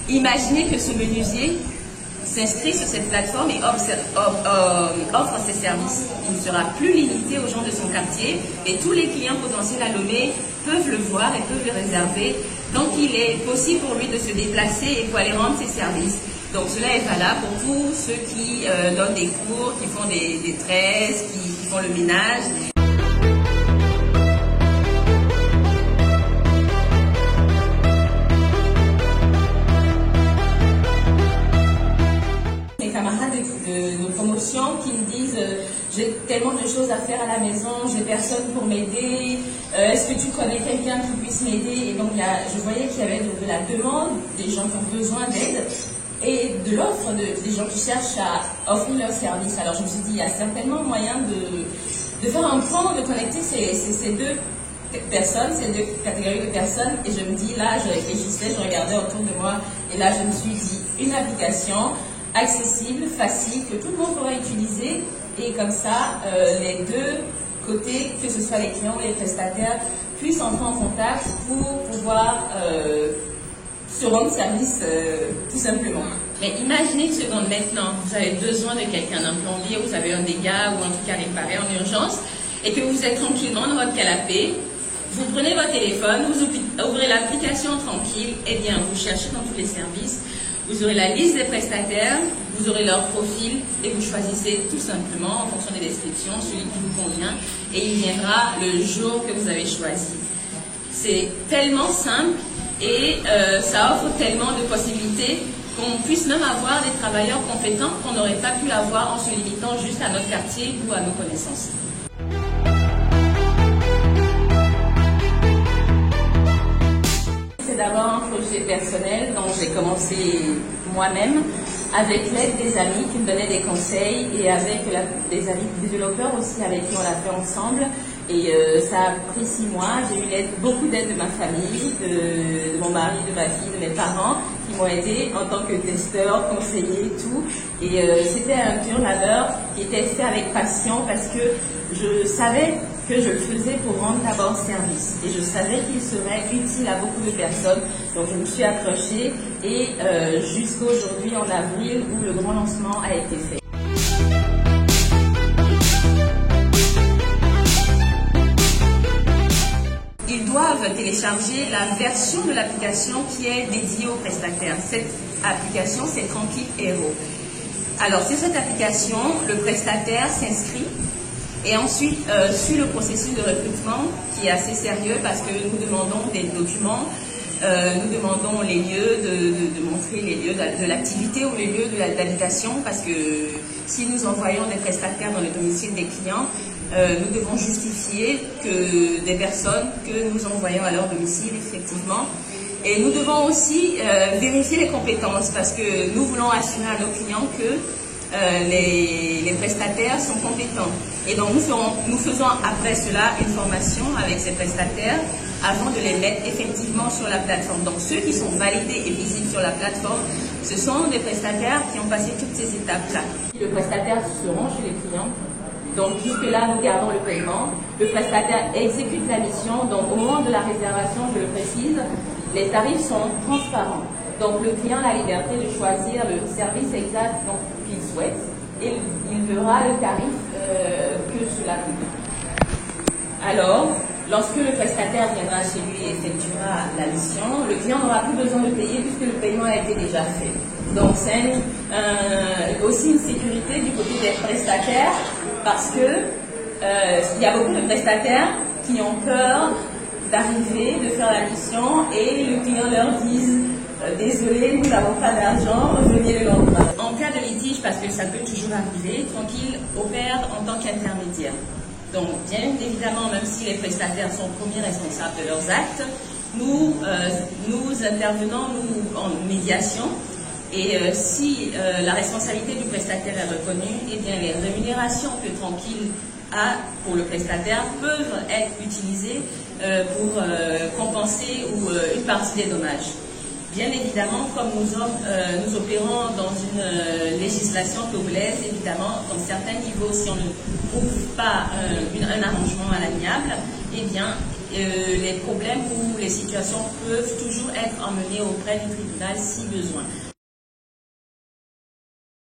Imaginez que ce menuisier s'inscrit sur cette plateforme et offre ses services. Il ne sera plus limité aux gens de son quartier et tous les clients potentiels à Lomé peuvent le voir et peuvent le réserver. Donc il est possible pour lui de se déplacer et pour aller rendre ses services. Donc cela est valable pour tous ceux qui donnent des cours, qui font des tresses, qui font le ménage. De promotion qui me disent j'ai tellement de choses à faire à la maison, j'ai personne pour m'aider, est-ce que tu connais quelqu'un qui puisse m'aider? Et donc je voyais qu'il y avait de la demande, des gens qui ont besoin d'aide et de l'offre, des gens qui cherchent à offrir leurs services. Alors je me suis dit il y a certainement moyen de faire un point, de connecter ces deux personnes, ces deux catégories de personnes. Et je me dis là, je réfléchissais, je regardais autour de moi et là je me suis dit une application accessible, facile, que tout le monde pourra utiliser et comme ça, les deux côtés, que ce soit les clients et les prestataires, puissent entrer en contact pour pouvoir se rendre service tout simplement. Mais imaginez une seconde maintenant, vous avez besoin de quelqu'un, d'un plombier, vous avez un dégât ou en tout cas réparé en urgence et que vous êtes tranquillement dans votre canapé, vous prenez votre téléphone, vous ouvrez l'application tranquille, et bien vous cherchez dans tous les services. Vous aurez la liste des prestataires, vous aurez leur profil et vous choisissez tout simplement en fonction des descriptions celui qui vous convient et il viendra le jour que vous avez choisi. C'est tellement simple et ça offre tellement de possibilités qu'on puisse même avoir des travailleurs compétents qu'on n'aurait pas pu avoir en se limitant juste à notre quartier ou à nos connaissances. C'est d'abord un projet personnel dont j'ai commencé moi-même avec l'aide des amis qui me donnaient des conseils et avec des amis développeurs aussi avec qui on l'a fait ensemble. Et ça a pris 6 mois. J'ai eu beaucoup d'aide de ma famille, de mon mari, de ma fille, de mes parents qui m'ont aidé en tant que testeur, conseiller, tout. Et c'était un dur labeur qui était fait avec passion parce que je savais que je le faisais pour rendre d'abord service. Et je savais qu'il serait utile à beaucoup de personnes. Donc je me suis accrochée et jusqu'à aujourd'hui, en avril, où le grand lancement a été fait. Ils doivent télécharger la version de l'application qui est dédiée aux prestataires. Cette application, c'est Tranquille Hero. Alors, sur cette application, le prestataire s'inscrit et ensuite suit le processus de recrutement qui est assez sérieux parce que nous demandons des documents, nous demandons les lieux, de montrer les lieux de l'activité ou les lieux d'habitation parce que si nous envoyons des prestataires dans le domicile des clients, nous devons justifier que des personnes que nous envoyons à leur domicile, effectivement. Et nous devons aussi vérifier les compétences parce que nous voulons assurer à nos clients que les prestataires sont compétents. Et donc nous faisons après cela une formation avec ces prestataires avant de les mettre effectivement sur la plateforme. Donc ceux qui sont validés et visibles sur la plateforme, ce sont des prestataires qui ont passé toutes ces étapes-là. Le prestataire se rend chez les clients. Donc jusque-là, nous gardons le paiement. Le prestataire exécute la mission. Donc au moment de la réservation, je le précise, les tarifs sont transparents. Donc le client a la liberté de choisir le service exact qu'il souhaite et il verra le tarif que cela coûte. Alors, lorsque le prestataire viendra chez lui et effectuera la mission, le client n'aura plus besoin de payer puisque le paiement a été déjà fait. Donc c'est aussi une sécurité du côté des prestataires parce que il y a beaucoup de prestataires qui ont peur d'arriver, de faire la mission et le client leur dise désolé, nous n'avons pas d'argent, revenez le lendemain. En cas de litige, parce que ça peut toujours arriver, Tranquille opère en tant qu'intermédiaire. Donc, bien évidemment, même si les prestataires sont premiers responsables de leurs actes, nous intervenons en médiation et si la responsabilité du prestataire est reconnue, eh bien les rémunérations que Tranquille a pour le prestataire peuvent être utilisées pour compenser une partie des dommages. Bien évidemment, comme nous opérons dans une législation togolaise, évidemment, dans certains niveaux, si on ne trouve pas un arrangement à l'amiable, eh bien, les problèmes ou les situations peuvent toujours être emmenés auprès du tribunal si besoin.